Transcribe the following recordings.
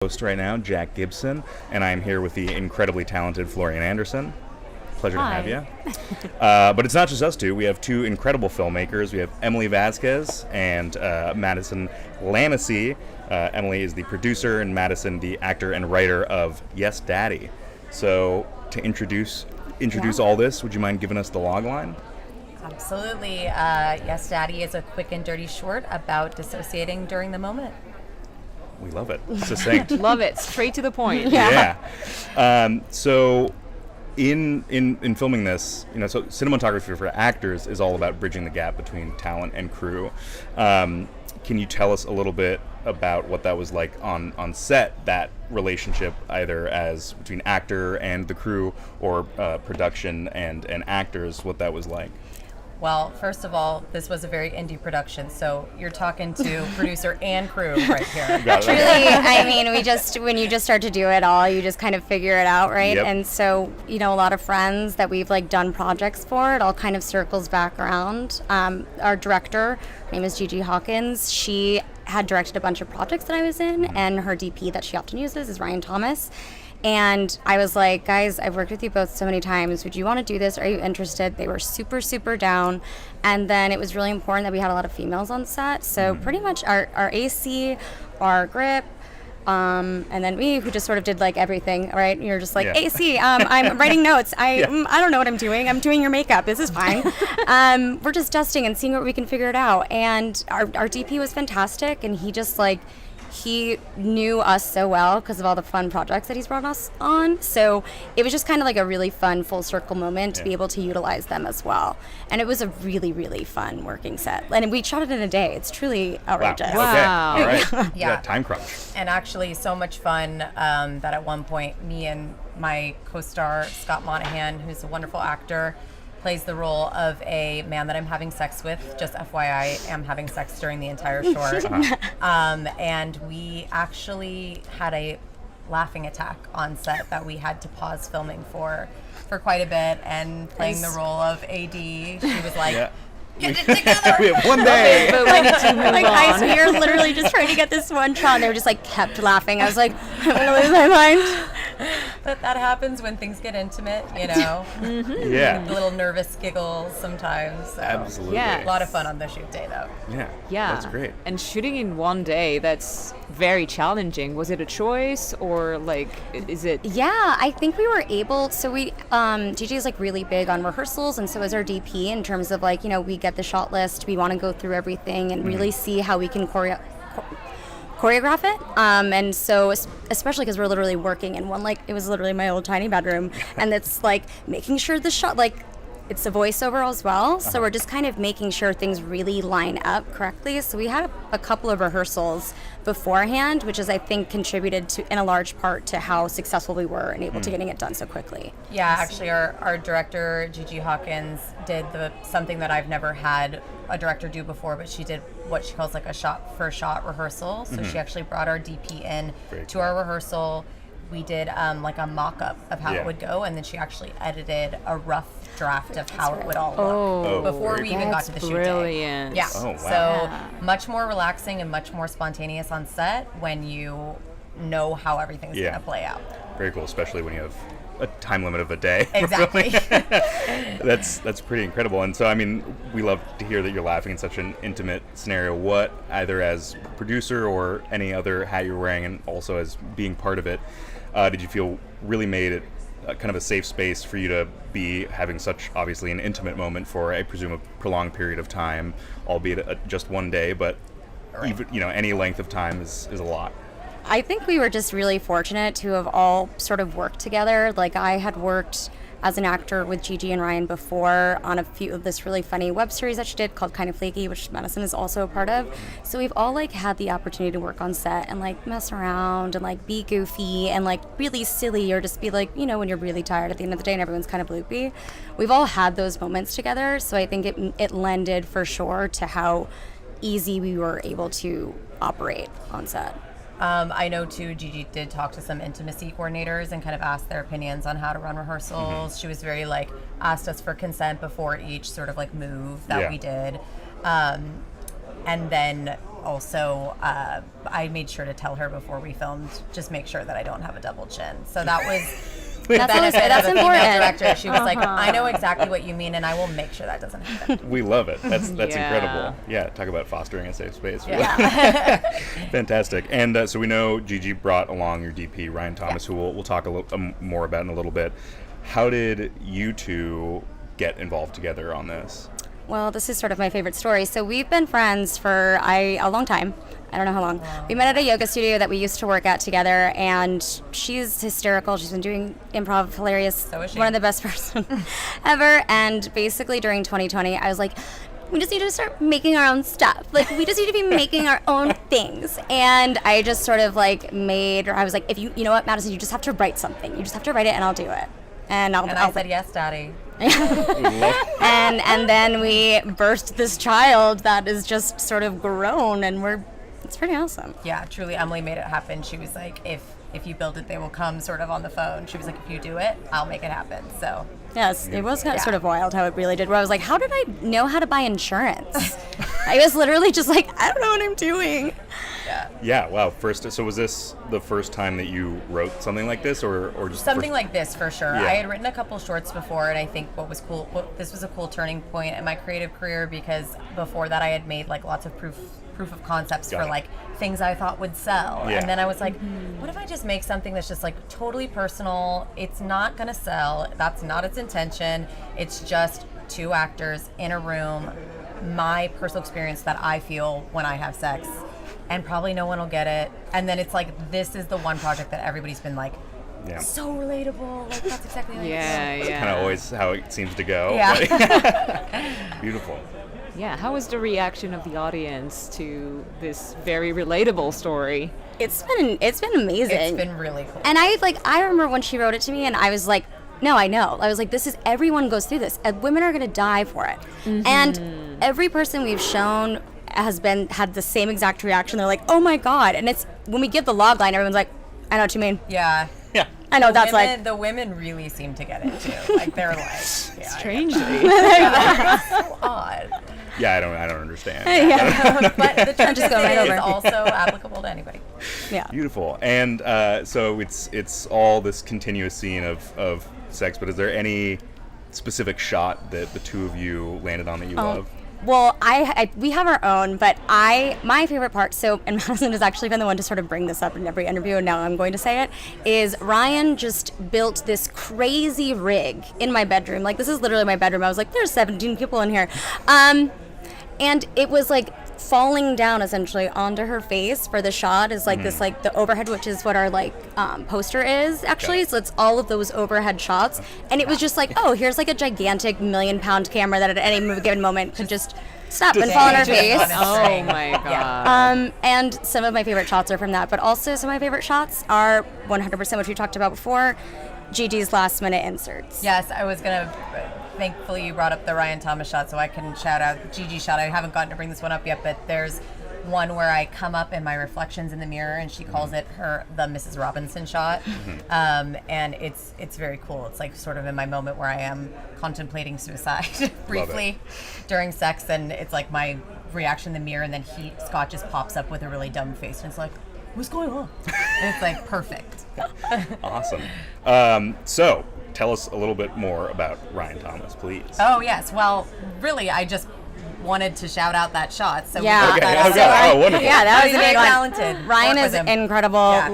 Host right now, Jack Gibson, and I'm here with the incredibly talented Florian Anderson. Pleasure to have you. But it's not just us two. We have two incredible filmmakers. We have Emily Vazquez and Madison Lanesey. Emily is the producer and Madison the actor and writer of Yes, Daddy. So to introduce all this, would you mind giving us the log line? Absolutely. Yes, Daddy is a quick and dirty short about dissociating during the moment. We love it. Succinct. Love it. Straight to the point. Yeah. So in filming this, so cinematography for actors is all about bridging the gap between talent and crew. Can you tell us a little bit about what that was like on set, that relationship either as between actor and the crew or production and actors, what that was like? Well, first of all, this was a very indie production, so you're talking to producer and crew right here. Truly, I mean, when you just start to do it all, you just kind of figure it out, right? Yep. And so, a lot of friends that we've done projects for, it all kind of circles back around. Our director, her name is Gigi Hawkins. She had directed a bunch of projects that I was in, and her DP that she often uses is Ryan Thomas. And I was like, guys, I've worked with you both so many times. Would you want to do this? Are you interested? They were super, super down. And then it was really important that we had a lot of females on set. So pretty much our AC, our grip, and then me, who just sort of did everything, right? And you're just like, AC, I'm writing notes. I don't know what I'm doing. I'm doing your makeup. This is fine. We're just dusting and seeing what we can figure it out. And our DP was fantastic. And he just he knew us so well because of all the fun projects that he's brought us on. So it was just kind of a really fun full circle moment to be able to utilize them as well. And it was a really, really fun working set. And we shot it in a day. It's truly outrageous. Wow. Okay. All right. Yeah. Time crunch. And actually so much fun that at one point me and my co-star Scott Monahan, who's a wonderful actor, plays the role of a man that I'm having sex with. Just FYI, am having sex during the entire short. And we actually had a laughing attack on set that we had to pause filming for quite a bit. And playing the role of AD, she was like, get it together. We have one day. But we need to move on. Guys, we are literally just trying to get this one shot. And they were just kept laughing. I was like, I'm going to lose my mind. But that happens when things get intimate, Yeah. Yeah. Little nervous giggles sometimes. So. Absolutely. Yeah. A lot of fun on the shoot day, though. Yeah. That's great. And shooting in one day, that's very challenging. Was it a choice or is it? Yeah, I think we were able, so we, DJ is really big on rehearsals, and so is our DP in terms of we get the shot list, we want to go through everything and really see how we can choreograph it, and so especially because we're literally working in one, it was literally my old tiny bedroom, and it's making sure the shot, it's a voiceover as well, so we're just kind of making sure things really line up correctly. So we had a couple of rehearsals beforehand, which is I think contributed to in a large part to how successful we were and able to getting it done so quickly. Yeah, actually our director Gigi Hawkins did something that I've never had a director do before, but she did what she calls a shot for shot rehearsal. So she actually brought our DP in to our rehearsal. We did a mock-up of how it would go, and then she actually edited a rough draft of how it would all look before we even got to the shoot day. Brilliant. Yeah. Oh, wow. So much more relaxing and much more spontaneous on set when you know how everything's going to play out. Very cool, especially when you have a time limit of a day. Exactly. That's pretty incredible. And so, I mean, we love to hear that you're laughing in such an intimate scenario. What, either as producer or any other hat you're wearing, and also as being part of it, did you feel really made it kind of a safe space for you to be having such, obviously, an intimate moment for, I presume, a prolonged period of time, albeit just one day, but even, any length of time is a lot. I think we were just really fortunate to have all sort of worked together. I had worked as an actor with Gigi and Ryan before on a few of this really funny web series that she did called Kind of Flaky, which Madison is also a part of. So we've all had the opportunity to work on set and mess around and be goofy and really silly, or just be when you're really tired at the end of the day and everyone's kind of loopy. We've all had those moments together, so I think it lended for sure to how easy we were able to operate on set. I know too, Gigi did talk to some intimacy coordinators and kind of asked their opinions on how to run rehearsals. She was very asked us for consent before each sort of move that we did. And then also, I made sure to tell her before we filmed, just make sure that I don't have a double chin. So that was the benefit that's of a female important. director. She was like, I know exactly what you mean, and I will make sure that doesn't happen. We love it. That's Yeah. incredible. Yeah, talk about fostering a safe space. Yeah. Fantastic. And so we know Gigi brought along your DP, Ryan Thomas, who we'll talk a little more about in a little bit. How did you two get involved together on this? Well, this is sort of my favorite story. So we've been friends for a long time. I don't know how long. We met at a yoga studio that we used to work at together, and she's hysterical. She's been doing improv, hilarious. So is she. One of the best person ever. And basically during 2020, I was like, we just need to start making our own stuff. Like, we just need to be making our own things. And I just sort of like I was like, if you know what, Madison, you just have to write something. You just have to write it, and I'll do it. And I said, yes, Daddy. and then we birthed this child that is just sort of grown, and it's pretty awesome. Yeah, truly, Emily made it happen. She was like, if you build it, they will come, sort of on the phone. She was like, if you do it, I'll make it happen. So Yes, it was kind of sort of wild how it really did. Where I was like, how did I know how to buy insurance? I was literally just like, I don't know what I'm doing. Yeah, wow. So was this the first time that you wrote something like this, or just something like this for sure. Yeah. I had written a couple shorts before, and I think this was a cool turning point in my creative career, because before that I had made like lots of proof of concepts Got for it. like things I thought would sell. Yeah. And then I was like, what if I just make something that's just like totally personal? It's not gonna sell. That's not its intention. It's just two actors in a room, my personal experience that I feel when I have sex. And probably no one will get it. And then it's like, this is the one project that everybody's been like, Yeah. so relatable. Like, that's exactly how Yeah, you feel. yeah. kind of always how it seems to go. Yeah. Beautiful. Yeah, how was the reaction of the audience to this very relatable story? It's been amazing. It's been really cool. And I remember when she wrote it to me, and I was like, no, I know. I was like, everyone goes through this. And women are going to die for it. And every person we've shown has had the same exact reaction. They're like, oh my God. And it's when we give the log line, everyone's like, I know what you mean. Yeah. Yeah. I know what that's Women, like. the women really seem to get it too. Like, they're like, yeah, Strangely. so odd. Yeah, I don't understand. But the truth just go right is over. also applicable to anybody. Yeah. Beautiful. And so it's all this continuous scene of sex, but is there any specific shot that the two of you landed on that you love? Well, we have our own, but my favorite part, and Madison has actually been the one to sort of bring this up in every interview, and now I'm going to say it, is Ryan just built this crazy rig in my bedroom. Like, this is literally my bedroom. I was like, there's 17 people in here. And it was like falling down essentially onto her face for the shot is like this, like the overhead, which is what our like poster is actually. So it's all of those overhead shots. And it was just like, oh, here's like a gigantic 1 million-pound camera that at any given moment could just stop and fall on our face. Oh my God. And some of my favorite shots are from that, but also some of my favorite shots are 100%, which we talked about before, Gigi's last minute inserts. Yes, I was gonna. Thankfully, you brought up the Ryan Thomas shot, so I can shout out Gigi shot. I haven't gotten to bring this one up yet, but there's one where I come up in my reflections in the mirror, and she calls it the Mrs. Robinson shot, and it's very cool. It's like sort of in my moment where I am contemplating suicide briefly during sex, and it's like my reaction in the mirror, and then Scott just pops up with a really dumb face, and it's like, what's going on? And it's like perfect. Awesome. So tell us a little bit more about Ryan Thomas, please. Oh yes, well, really, I just wanted to shout out that shot. So Yeah. we got that Okay. out. Oh, wonderful. Yeah, that was He's a very big one. talented. Ryan Work is with him. incredible. Yeah.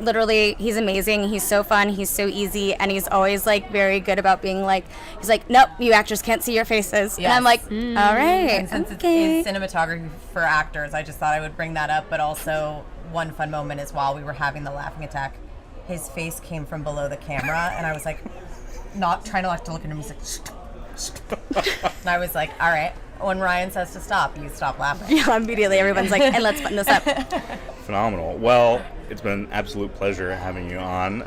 Literally, he's amazing. He's so fun. He's so easy, and he's always like very good about being like, he's like, nope, you actors can't see your faces. And I'm Yes. like, all right, And since okay. it's cinematography for actors, I just thought I would bring that up. But also, one fun moment is while we were having the laughing attack, his face came from below the camera, and I was like, not trying to look at him. He's like, stop. And I was like, all right. When Ryan says to stop, you stop laughing. Yeah, immediately everyone's like, and let's button this up. Phenomenal. Well, it's been an absolute pleasure having you on.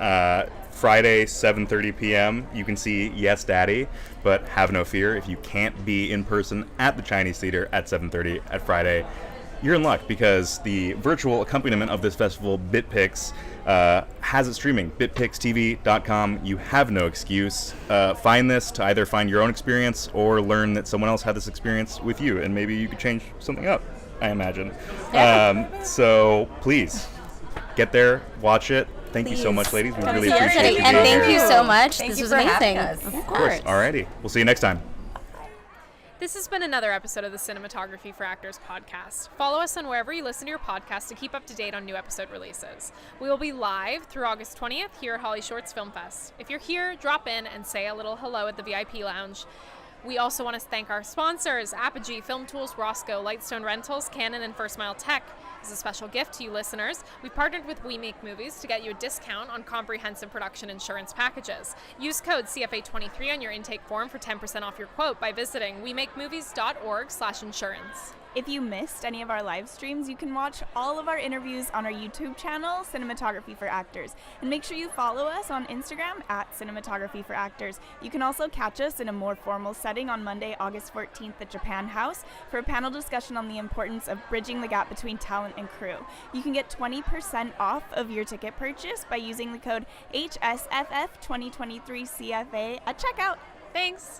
Friday, 7:30 p.m. You can see Yes Daddy, but have no fear. If you can't be in person at the Chinese Theatre at 7:30 at Friday, you're in luck, because the virtual accompaniment of this festival, BitPix, has it streaming. bitpixtv.com. You have no excuse. Find this to either find your own experience or learn that someone else had this experience with you, and maybe you could change something up. I imagine. Yeah. So please get there, watch it. Thank you so Please. much, ladies. We Come really see us. appreciate you being And here. thank you so much. Thank This you was for amazing. having us. Of course. Alrighty. We'll see you next time. This has been another episode of the Cinematography for Actors podcast. Follow us on wherever you listen to your podcast to keep up to date on new episode releases. We will be live through August 20th here at HollyShorts Film Fest. If you're here, drop in and say a little hello at the VIP lounge. We also want to thank our sponsors, Apogee, Film Tools, Roscoe, Lightstone Rentals, Canon, and First Mile Tech. As a special gift to you listeners, we've partnered with We Make Movies to get you a discount on comprehensive production insurance packages. Use code CFA23 on your intake form for 10% off your quote by visiting wemakemovies.org/insurance. If you missed any of our live streams, you can watch all of our interviews on our YouTube channel, Cinematography for Actors. And make sure you follow us on Instagram at Cinematography for Actors. You can also catch us in a more formal setting on Monday, August 14th at Japan House for a panel discussion on the importance of bridging the gap between talent and crew. You can get 20% off of your ticket purchase by using the code HSFF2023CFA at checkout. Thanks!